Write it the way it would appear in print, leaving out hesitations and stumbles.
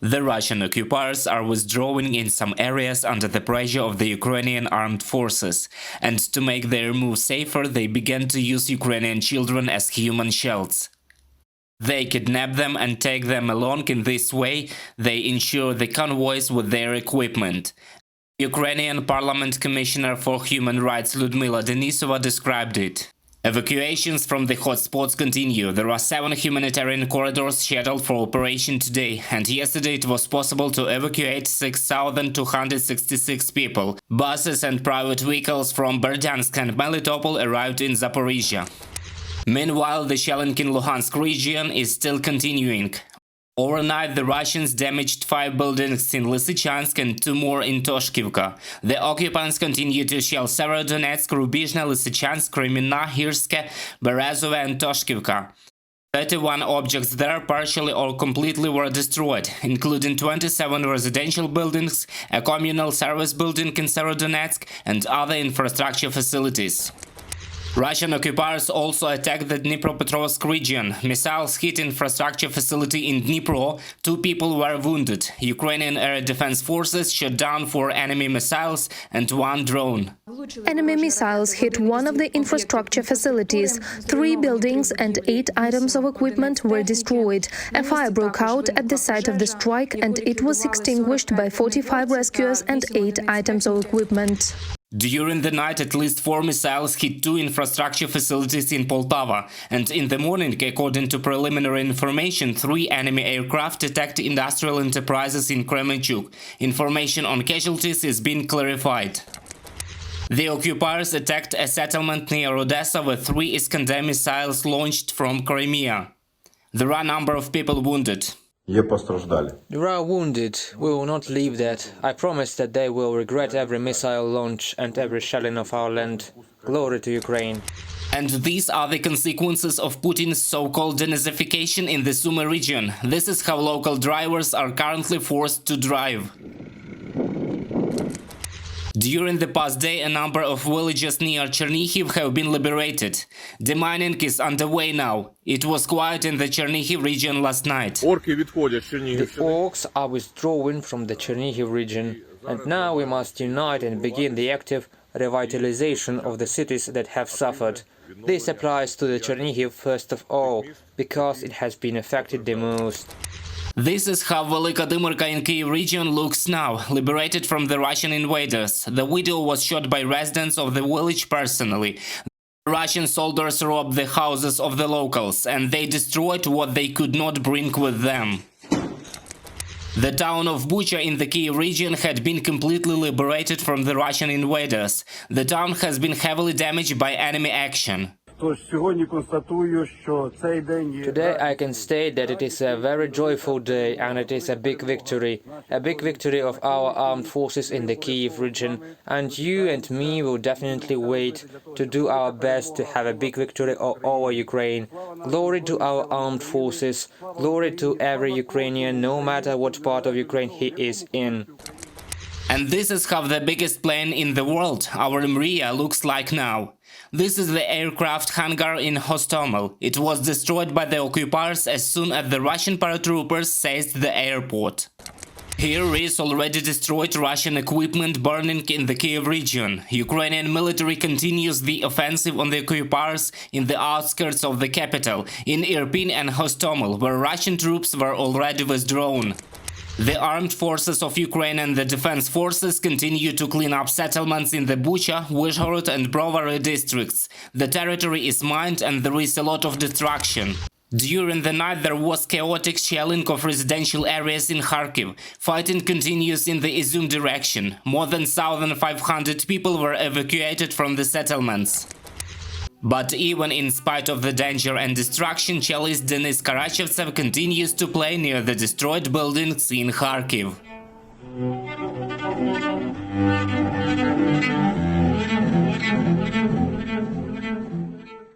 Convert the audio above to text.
The Russian occupiers are withdrawing in some areas under the pressure of the Ukrainian Armed Forces, and to make their move safer, they began to use Ukrainian children as human shields. They kidnap them and take them along. In this way, they ensure the convoys with their equipment. Ukrainian Parliament Commissioner for Human Rights Lyudmila Denisova described it. Evacuations from the hotspots continue. There are 7 humanitarian corridors scheduled for operation today, and yesterday it was possible to evacuate 6,266 people. Buses and private vehicles from Berezove and Melitopol arrived in Zaporizhia. Meanwhile, the shelling in Luhansk region is still continuing. Overnight, the Russians damaged 5 buildings in Lysychansk and 2 more in Toshkivka. The occupants continue to shell Severodonetsk, Rubizhne, Lysychansk, Kreminna, Hirske, Berezove and Toshkivka. 31 objects there partially or completely were destroyed, including 27 residential buildings, a communal service building in Severodonetsk, and other infrastructure facilities. Russian occupiers also attacked the Dnipro region. Missiles hit infrastructure facility in Dnipro. 2 people were wounded. Ukrainian Air Defense Forces shot down 4 enemy missiles and 1 drone. Enemy missiles hit one of the infrastructure facilities. 3 buildings and 8 items of equipment were destroyed. A fire broke out at the site of the strike, and it was extinguished by 45 rescuers and 8 items of equipment. During the night, at least 4 missiles hit 2 infrastructure facilities in Poltava, and in the morning, according to preliminary information, 3 enemy aircraft attacked industrial enterprises in Kremenchuk. Information on casualties is being clarified. The occupiers attacked a settlement near Odesa with 3 Iskander missiles launched from Crimea. There are a number of people wounded. There are wounded. We will not leave that. I promise that they will regret every missile launch and every shelling of our land. Glory to Ukraine. And these are the consequences of Putin's so-called denazification in the Sumy region. This is how local drivers are currently forced to drive. During the past day, a number of villages near Chernihiv have been liberated. Demining is underway now. It was quiet in the Chernihiv region last night. The orcs are withdrawing from the Chernihiv region, and now we must unite and begin the active revitalization of the cities that have suffered. This applies to the Chernihiv first of all, because it has been affected the most. This is how Velika in Kyiv region looks now, liberated from the Russian invaders. The video was shot by residents of the village personally. The Russian soldiers robbed the houses of the locals, and they destroyed what they could not bring with them. The town of Bucha in the Kyiv region had been completely liberated from the Russian invaders. The town has been heavily damaged by enemy action. Today I can state that it is a very joyful day, and it is a big victory of our armed forces in the Kyiv region, and you and me will definitely wait to do our best to have a big victory over Ukraine. Glory to our armed forces, glory to every Ukrainian, no matter what part of Ukraine he is in. And this is how the biggest plane in the world, our Mriya, looks like now. This is the aircraft hangar in Hostomel. It was destroyed by the occupiers as soon as the Russian paratroopers seized the airport. Here is already destroyed Russian equipment burning in the Kyiv region. Ukrainian military continues the offensive on the occupiers in the outskirts of the capital, in Irpin and Hostomel, where Russian troops were already withdrawn. The armed forces of Ukraine and the defense forces continue to clean up settlements in the Bucha, Vyzhhorod and Brovary districts. The territory is mined and there is a lot of destruction. During the night there was chaotic shelling of residential areas in Kharkiv. Fighting continues in the Izum direction. More than 1,500 people were evacuated from the settlements. But even in spite of the danger and destruction, cellist Denis Karachevtsev continues to play near the destroyed buildings in Kharkiv.